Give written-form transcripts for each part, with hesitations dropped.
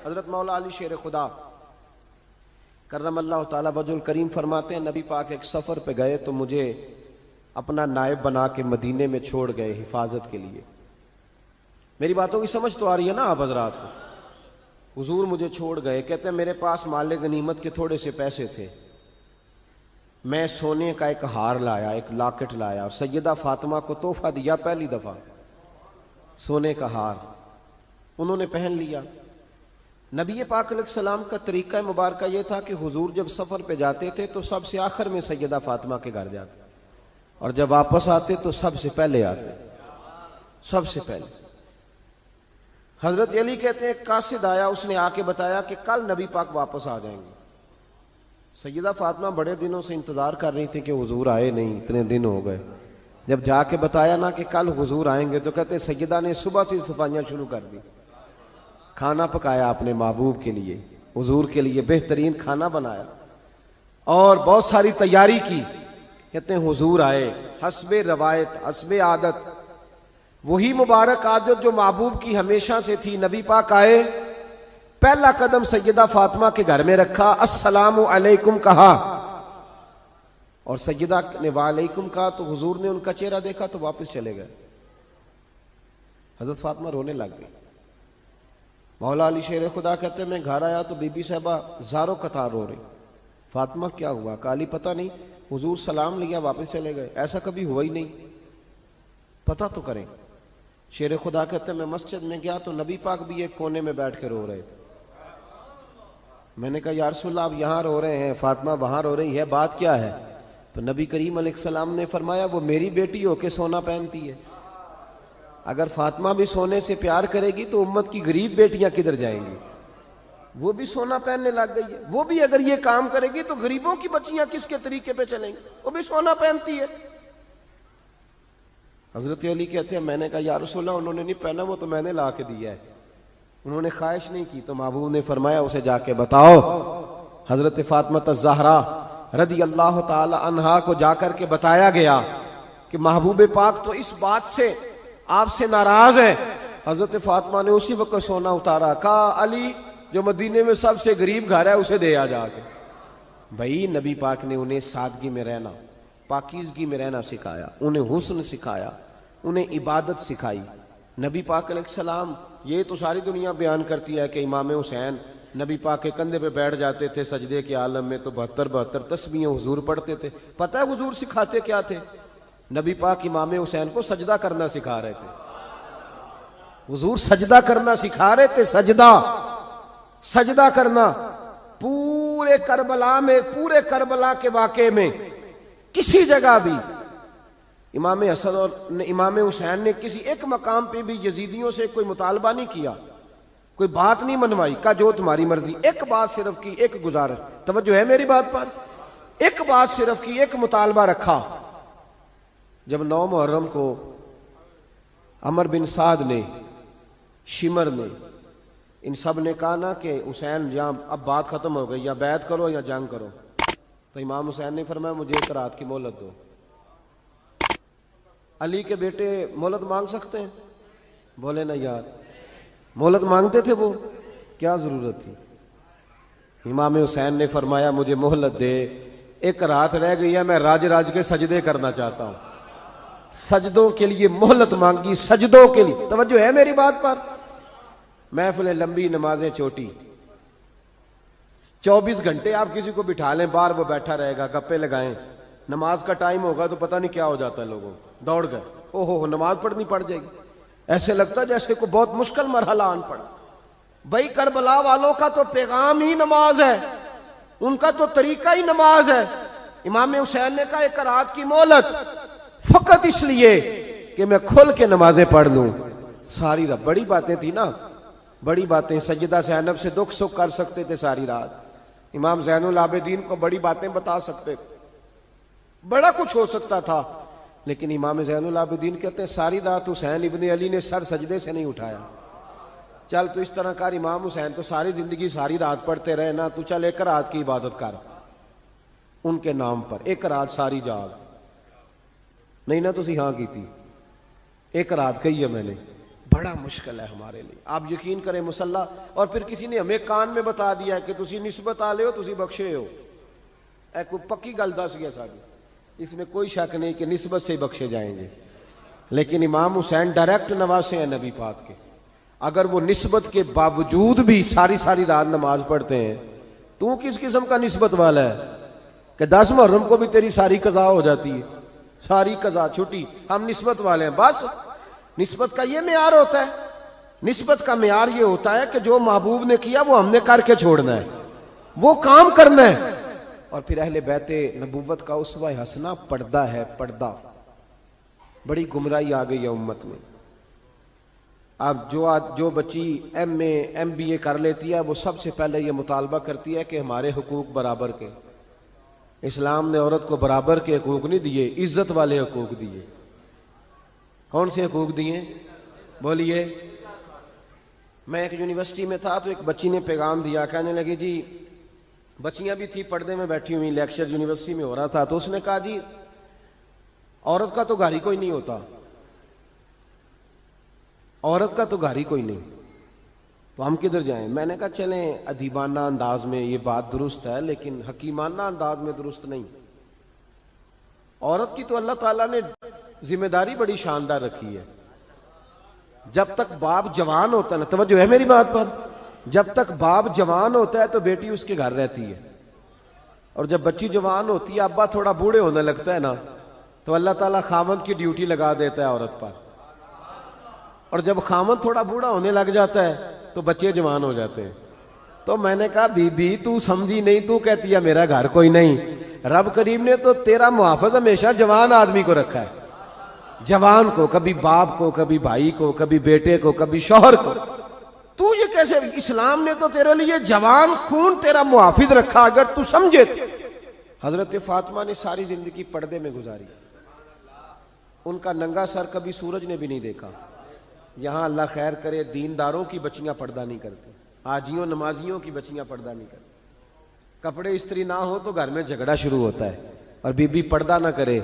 حضرت مولا علی شیر خدا کرم اللہ تعالی وجہ الکریم فرماتے ہیں نبی پاک ایک سفر پہ گئے تو مجھے اپنا نائب بنا کے مدینے میں چھوڑ گئے حفاظت کے لیے. میری باتوں کی سمجھ تو آ رہی ہے نا آپ حضرات کو؟ حضور مجھے چھوڑ گئے. کہتے ہیں میرے پاس مال غنیمت کے تھوڑے سے پیسے تھے. میں سونے کا ایک ہار لایا, ایک لاکٹ لایا اور سیدہ فاطمہ کو تحفہ دیا. پہلی دفعہ سونے کا ہار انہوں نے پہن لیا. نبی پاک علیہ السلام کا طریقہ مبارکہ یہ تھا کہ حضور جب سفر پہ جاتے تھے تو سب سے آخر میں سیدہ فاطمہ کے گھر جاتے, اور جب واپس آتے تو سب سے پہلے آتے, سب سے پہلے. حضرت علی کہتے ہیں قاصد آیا, اس نے آ کے بتایا کہ کل نبی پاک واپس آ جائیں گے. سیدہ فاطمہ بڑے دنوں سے انتظار کر رہی تھی کہ حضور آئے نہیں, اتنے دن ہو گئے. جب جا کے بتایا نا کہ کل حضور آئیں گے تو کہتے ہیں سیدہ نے صبح سے صفائیاں شروع کر دی. کھانا پکایا اپنے محبوب کے لیے, حضور کے لیے بہترین کھانا بنایا اور بہت ساری تیاری کی. کہتے ہیں حضور آئے حسب روایت حسب عادت, وہی مبارک عادت جو محبوب کی ہمیشہ سے تھی. نبی پاک آئے, پہلا قدم سیدہ فاطمہ کے گھر میں رکھا, السلام علیکم کہا, اور سیدہ نے وعلیکم کہا تو حضور نے ان کا چہرہ دیکھا تو واپس چلے گئے. حضرت فاطمہ رونے لگ گئی. مولا علی شیر خدا کہتے ہیں میں گھر آیا تو بی بی صاحبہ زاروں قطار رو رہی. فاطمہ کیا ہوا؟ کالی پتہ نہیں, حضور سلام لیا واپس چلے گئے, ایسا کبھی ہوا ہی نہیں, پتہ تو کریں. شیر خدا کہتے ہیں میں مسجد میں گیا تو نبی پاک بھی ایک کونے میں بیٹھ کے رو رہے تھے. میں نے کہا یا رسول اللہ آپ یہاں رو رہے ہیں, فاطمہ وہاں رو رہی ہے, بات کیا ہے؟ تو نبی کریم علیہ السلام نے فرمایا وہ میری بیٹی ہو کے سونا پہنتی ہے. اگر فاطمہ بھی سونے سے پیار کرے گی تو امت کی غریب بیٹیاں کدھر جائیں گی؟ وہ بھی سونا پہننے لگ گئی ہے. وہ بھی اگر یہ کام کرے گی تو غریبوں کی بچیاں کس کے طریقے پہ چلیں گی؟ وہ بھی سونا پہنتی ہے. حضرت علی کہتے ہیں میں نے کہا یا رسول اللہ انہوں نے نہیں پہنا, وہ تو میں نے لا کے دیا ہے, انہوں نے خواہش نہیں کی. تو محبوب نے فرمایا اسے جا کے بتاؤ. حضرت فاطمہ الزہرا رضی اللہ تعالی عنہا کو جا کر کے بتایا گیا کہ محبوب پاک تو اس بات سے آپ سے ناراض ہے. حضرت فاطمہ نے اسی وقت سونا اتارا, کہا علی جو مدینے میں سب سے غریب گھر ہے اسے دے آ جا کے. بھائی نبی پاک نے انہیں سادگی میں رہنا, پاکیزگی میں رہنا سکھایا, انہیں حسن سکھایا, انہیں عبادت سکھائی. نبی پاک علیہ السلام, یہ تو ساری دنیا بیان کرتی ہے کہ امام حسین نبی پاک کے کندھے پہ بیٹھ جاتے تھے سجدے کے عالم میں تو 72 تسبیحیں حضور پڑھتے تھے. پتہ ہے حضور سکھاتے کیا تھے؟ نبی پاک امام حسین کو سجدہ کرنا سکھا رہے تھے. حضور سجدہ کرنا سکھا رہے تھے, سجدہ کرنا. پورے کربلا کے واقعے میں کسی جگہ بھی امام حسن اور امام حسین نے کسی ایک مقام پہ بھی یزیدیوں سے کوئی مطالبہ نہیں کیا, کوئی بات نہیں منوائی, کہا جو تمہاری مرضی. ایک بات صرف کی, ایک گزارش, توجہ ہے میری بات پر, ایک بات صرف کی, ایک مطالبہ رکھا. جب 9 محرم کو عمر بن سعد نے, شمر نے, ان سب نے کہا نا کہ حسین یہاں اب بات ختم ہو گئی, یا بیعت کرو یا جنگ کرو, تو امام حسین نے فرمایا مجھے 1 رات کی مہلت دو. علی کے بیٹے مہلت مانگ سکتے ہیں؟ بولے نا یار, مہلت مانگتے تھے وہ, کیا ضرورت تھی؟ امام حسین نے فرمایا مجھے مہلت دے, 1 رات رہ گئی ہے, میں راج کے سجدے کرنا چاہتا ہوں. سجدوں کے لیے مہلت مانگی, سجدوں کے لیے. توجہ ہے میری بات پر؟ محفلیں لمبی, نمازیں چھوٹی. 24 گھنٹے آپ کسی کو بٹھا لیں باہر, وہ بیٹھا رہے گا, گپے لگائیں. نماز کا ٹائم ہوگا تو پتہ نہیں کیا ہو جاتا ہے, لوگوں دوڑ گئے, او ہو نماز پڑھنی پڑ جائے گی. ایسے لگتا ہے جیسے کوئی بہت مشکل مرحلہ آن پڑا. بھائی کربلا والوں کا تو پیغام ہی نماز ہے, ان کا تو طریقہ ہی نماز ہے. امام حسین نے کہا 1 رات کی مہلت, فقط اس لیے کہ میں کھل کے نمازیں پڑھ لوں. ساری رات بڑی باتیں تھی نا, بڑی باتیں. سیدہ زینب سے دکھ سکھ کر سکتے تھے ساری رات, امام زین العابدین کو بڑی باتیں بتا سکتے تھے, بڑا کچھ ہو سکتا تھا. لیکن امام زین العابدین کہتے ہیں ساری رات حسین ابن علی نے سر سجدے سے نہیں اٹھایا. چل تو اس طرح کر, امام حسین تو ساری زندگی ساری رات پڑھتے رہے نا, تو چل 1 رات کی عبادت کر ان کے نام پر, 1 رات ساری جاگ. نہیں نا تسی ہاں کی تھی, 1 رات کہی ہے میں نے, بڑا مشکل ہے ہمارے لیے. آپ یقین کریں مسلح, اور پھر کسی نے ہمیں کان میں بتا دیا کہ تسی نسبت آ لے ہو, تسی بخشے ہو. اے کوئی پکی گل دس گیا ساری, اس میں کوئی شک نہیں کہ نسبت سے بخشے جائیں گے. لیکن امام حسین ڈائریکٹ نواسے ہیں نبی پاک کے. اگر وہ نسبت کے باوجود بھی ساری ساری رات نماز پڑھتے ہیں, تو کس قسم کا نسبت والا ہے کہ 10 محرم کو بھی تیری ساری قضا ہو جاتی ہے, ساری قضا چھٹی, ہم نسبت والے ہیں. بس نسبت کا یہ معیار ہوتا ہے. نسبت کا معیار یہ ہوتا ہے کہ جو محبوب نے کیا وہ ہم نے کر کے چھوڑنا ہے, وہ کام کرنا ہے. اور پھر اہل بیت نبوت کا اسوہ حسنہ پردہ ہے. پردہ بڑی گمراہی آ گئی ہے امت میں. اب جو بچی ایم اے ایم بی اے کر لیتی ہے, وہ سب سے پہلے یہ مطالبہ کرتی ہے کہ ہمارے حقوق برابر کے. اسلام نے عورت کو برابر کے حقوق نہیں دیے, عزت والے حقوق دیے. کون سے حقوق دیے بولیے؟ میں ایک یونیورسٹی میں تھا تو ایک بچی نے پیغام دیا, کہنے لگی جی, بچیاں بھی تھی پردے میں بیٹھی ہوئی, لیکچر یونیورسٹی میں ہو رہا تھا, تو اس نے کہا جی عورت کا تو گھر ہی کوئی نہیں ہوتا, عورت کا تو گھر ہی کوئی نہیں, تو ہم کدھر جائیں؟ میں نے کہا چلیں ادیبانہ انداز میں یہ بات درست ہے, لیکن حکیمانہ انداز میں درست نہیں. عورت کی تو اللہ تعالیٰ نے ذمہ داری بڑی شاندار رکھی ہے. جب تک باپ جوان ہوتا ہے نا, توجہ ہے میری بات پر, جب تک باپ جوان ہوتا ہے تو بیٹی اس کے گھر رہتی ہے, اور جب بچی جوان ہوتی ہے, ابا تھوڑا بوڑھے ہونے لگتا ہے نا, تو اللہ تعالیٰ خامند کی ڈیوٹی لگا دیتا ہے عورت پر. اور جب خامند تھوڑا بوڑھا ہونے لگ جاتا ہے تو بچے جوان ہو جاتے ہیں. تو میں نے کہا بی بی تو سمجھی نہیں, تو کہتی ہے میرا گھر کوئی نہیں. رب کریم نے تو تیرا محافظ ہمیشہ جوان آدمی کو رکھا ہے, جوان کو, کبھی باپ کو, کبھی بھائی کو, کبھی بیٹے کو, کبھی شوہر کو. تو یہ کیسے؟ اسلام نے تو تیرے لیے جوان خون تیرا محافظ رکھا, اگر تو سمجھے. حضرت فاطمہ نے ساری زندگی پردے میں گزاری, ان کا ننگا سر کبھی سورج نے بھی نہیں دیکھا. یہاں اللہ خیر کرے دینداروں کی بچیاں پردہ نہیں کرتی, حاجیوں نمازیوں کی بچیاں پردہ نہیں کرتی. کپڑے استری نہ ہو تو گھر میں جھگڑا شروع ہوتا ہے, اور بی بی پردہ نہ کرے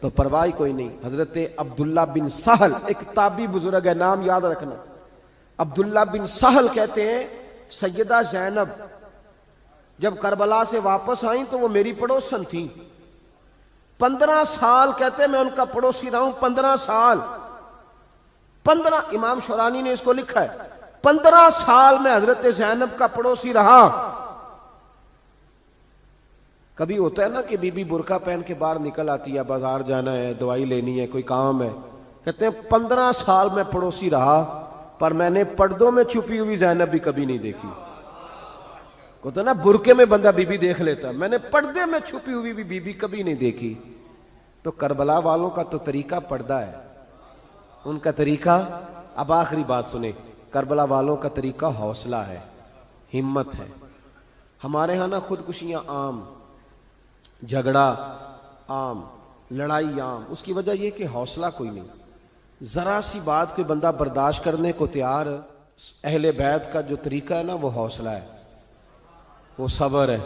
تو پرواہ کوئی نہیں. حضرت عبداللہ بن سہل ایک تابعی بزرگ ہے, نام یاد رکھنا. عبداللہ بن سہل کہتے ہیں سیدہ زینب جب کربلا سے واپس آئیں تو وہ میری پڑوسن تھیں. 15 سال کہتے ہیں میں ان کا پڑوسی رہا ہوں, 15 سال. 15, امام شورانی نے اس کو لکھا ہے, 15 سال میں حضرت زینب کا پڑوسی رہا. کبھی ہوتا ہے نا کہ بی بی برقع پہن کے باہر نکل آتی ہے, بازار جانا ہے, دوائی لینی ہے, کوئی کام ہے. کہتے ہیں 15 سال میں پڑوسی رہا, پر میں نے پردوں میں چھپی ہوئی زینب بھی کبھی نہیں دیکھی. کہتے ہیں نا برقعے میں بندہ بی بی دیکھ لیتا, میں نے پردے میں چھپی ہوئی بھی بی بی کبھی نہیں دیکھی. تو کربلا والوں کا تو طریقہ پردہ ہے, ان کا طریقہ. اب آخری بات سنیں, کربلا والوں کا طریقہ حوصلہ ہے, ہمت ہے. ہمارے ہاں نا خودکشیاں عام, جھگڑا عام, لڑائی عام. اس کی وجہ یہ کہ حوصلہ کوئی نہیں. ذرا سی بات کوئی بندہ برداشت کرنے کو تیار. اہل بیت کا جو طریقہ ہے نا وہ حوصلہ ہے, وہ صبر ہے.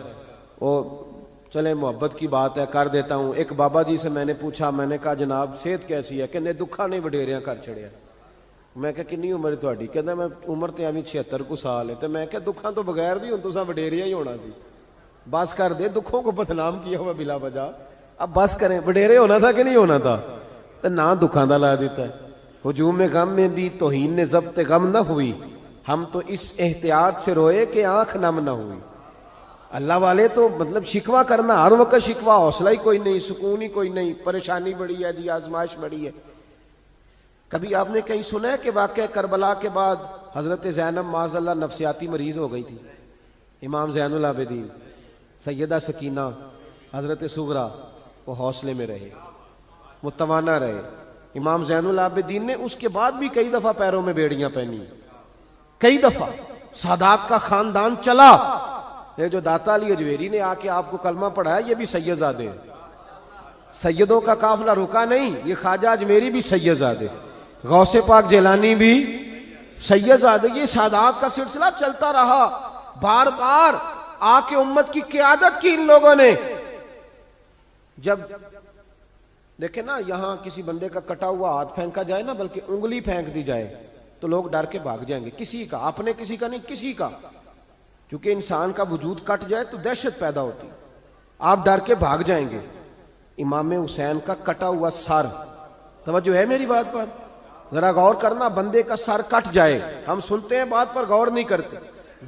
وہ چلے محبت کی بات ہے کر دیتا ہوں. ایک بابا جی سے میں نے پوچھا, میں نے کہا جناب صحت کیسی ہے؟ کہ دکھا نہیں وڈیریاں کر چھڑیا. میں کہا کنی عمر تہاڈی؟ کہندا میں عمر تے ایویں 76 کو سال ہے. تے میں کہا دکھاں تو بغیر بھی ہن تساں وڈیریا ہی ہونا سی. بس کر دے, دکھوں کو بدنام کیا ہوا بلا وجہ. اب بس کریں, وڈیرے ہونا تھا کہ نہیں ہونا تھا؟ تے نہ دکھاں دا لا دیتا ہے. ہجوم غم میں بھی توہین نے ضبط غم نہ ہوئی, ہم تو اس احتیاط سے روئے کہ آنکھ نم نہ ہوئی. اللہ والے تو مطلب شکوہ کرنا ہر وقت شکوہ, حوصلہ ہی کوئی نہیں, سکون ہی کوئی نہیں, پریشانی بڑی ہے جی, آزمائش بڑی ہے. کبھی آپ نے کہیں سنا ہے کہ واقعہ کربلا کے بعد حضرت زینب معاذ اللہ نفسیاتی مریض ہو گئی تھی؟ امام زین العابدین, سیدہ سکینہ, حضرت صغرا, وہ حوصلے میں رہے, متوانا رہے. امام زین العابدین نے اس کے بعد بھی کئی دفعہ پیروں میں بیڑیاں پہنی, کئی دفعہ. سادات کا خاندان چلا. یہ جو داتا علی اجویری نے آ کے آپ کو کلمہ پڑھایا, یہ بھی سید زادے ہیں. سیدوں کا قافلہ رکا نہیں, یہ خواجہ اجمیری بھی سید زادے, غوث پاک جیلانی بھی سید زادے. یہ سادات کا سلسلہ چلتا رہا. بار بار آ کے امت کی قیادت کی ان لوگوں نے. جب دیکھیں نا یہاں کسی بندے کا کٹا ہوا ہاتھ پھینکا جائے نا, بلکہ انگلی پھینک دی جائے, تو لوگ ڈر کے بھاگ جائیں گے، کسی کا، اپنے کسی کا نہیں، کسی کا، کیونکہ انسان کا وجود کٹ جائے تو دہشت پیدا ہوتی، آپ ڈر کے بھاگ جائیں گے۔ امام حسین کا کٹا ہوا سر، توجہ ہے میری بات پر؟ ذرا غور کرنا، بندے کا سر کٹ جائے، ہم سنتے ہیں بات پر غور نہیں کرتے۔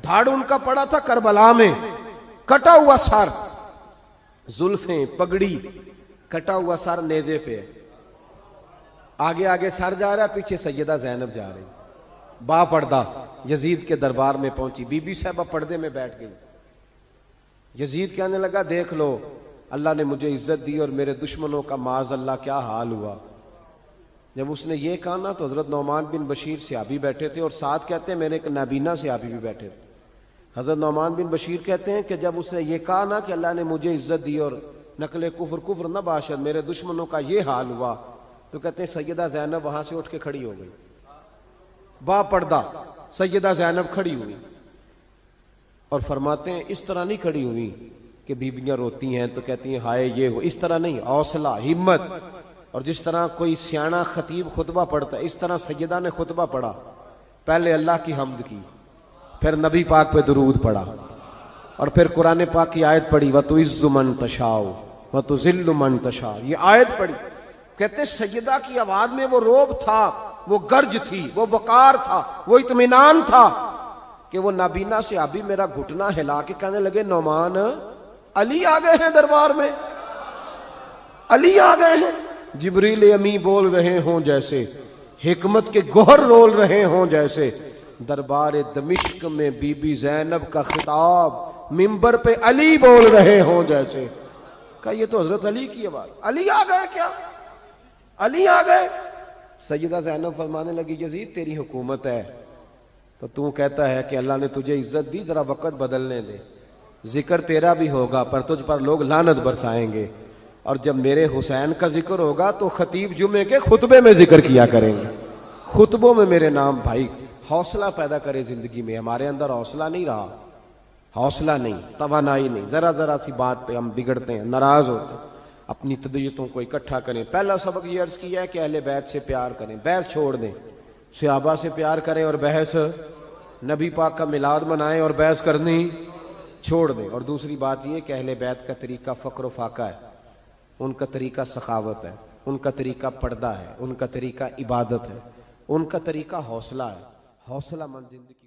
دھاڑ ان کا پڑا تھا کربلا میں، کٹا ہوا سر، زلفیں، پگڑی، کٹا ہوا سر نیزے پہ، آگے آگے سر جا رہا ہے، پیچھے سیدہ زینب جا رہی، با پردہ یزید کے دربار میں پہنچی، بی بی صاحبہ پردے میں بیٹھ گئی۔ یزید کہنے لگا دیکھ لو، اللہ نے مجھے عزت دی اور میرے دشمنوں کا معاذ اللہ کیا حال ہوا۔ جب اس نے یہ کہا نا تو حضرت نعمان بن بشیر صحابی بیٹھے تھے، اور ساتھ کہتے ہیں میرے ایک نابینا صحابی بھی بیٹھے تھے۔ حضرت نعمان بن بشیر کہتے ہیں کہ جب اس نے یہ کہا نا کہ اللہ نے مجھے عزت دی اور نقل کفر کفر نہ باشد، میرے دشمنوں کا یہ حال ہوا، تو کہتے ہیں سیدہ زینب وہاں سے اٹھ کے کھڑی ہو گئی، با پردہ سیدہ زینب کھڑی ہوئی، اور فرماتے ہیں اس طرح نہیں کھڑی ہوئی کہ بیویاں روتی ہیں تو کہتی ہیں ہائے یہ ہو، اس طرح نہیں، حوصلہ، ہمت، اور جس طرح کوئی سیاںا خطیب خطبہ پڑھتا ہے اس طرح سیدہ نے خطبہ پڑھا، پہلے اللہ کی حمد کی، پھر نبی پاک پہ درود پڑھا، اور پھر قرآن پاک کی آیت پڑھی وَتُعِزُّ مَن تَشَاءُ وَتُذِلُّ مَن تَشَاءُ، یہ آیت پڑھی۔ کہتے سیدہ کی آواز میں وہ روب تھا، وہ گرج تھی، وہ وقار تھا، وہ اطمینان تھا کہ وہ نابینا صحابی میرا گھٹنا ہلا کے کہنے لگے نعمان علی آ گئے ہیں دربار میں، علی آ گئے ہیں، جبریل امی بول رہے ہوں جیسے، حکمت کے گوہر رول رہے ہوں جیسے، دربار دمشق میں بی بی زینب کا خطاب منبر پہ علی بول رہے ہوں جیسے۔ کہا یہ تو حضرت علی کی آواز، علی آ گئے کیا، علی آ گئے۔ سیدہ زینب فرمانے لگی یزید تیری حکومت ہے تو کہتا ہے کہ اللہ نے تجھے عزت دی، ذرا وقت بدلنے دے، ذکر تیرا بھی ہوگا پر تجھ پر لوگ لعنت برسائیں گے، اور جب میرے حسین کا ذکر ہوگا تو خطیب جمعے کے خطبے میں ذکر کیا کریں گے، خطبوں میں میرے نام۔ بھائی حوصلہ پیدا کرے زندگی میں، ہمارے اندر حوصلہ نہیں رہا، حوصلہ نہیں، توانائی نہیں، ذرا ذرا سی بات پہ ہم بگڑتے ہیں، ناراض ہوتے ہیں، اپنی طبیعتوں کو اکٹھا کریں۔ پہلا سبق یہ عرض کیا ہے کہ اہل بیت سے پیار کریں، بحث چھوڑ دیں، صحابہ سے پیار کریں اور بحث، نبی پاک کا میلاد منائیں اور بحث کرنی چھوڑ دیں۔ اور دوسری بات یہ کہ اہل بیت کا طریقہ فقر و فاقہ ہے، ان کا طریقہ سخاوت ہے، ان کا طریقہ پردہ ہے، ان کا طریقہ عبادت ہے، ان کا طریقہ حوصلہ ہے، حوصلہ مند زندگی۔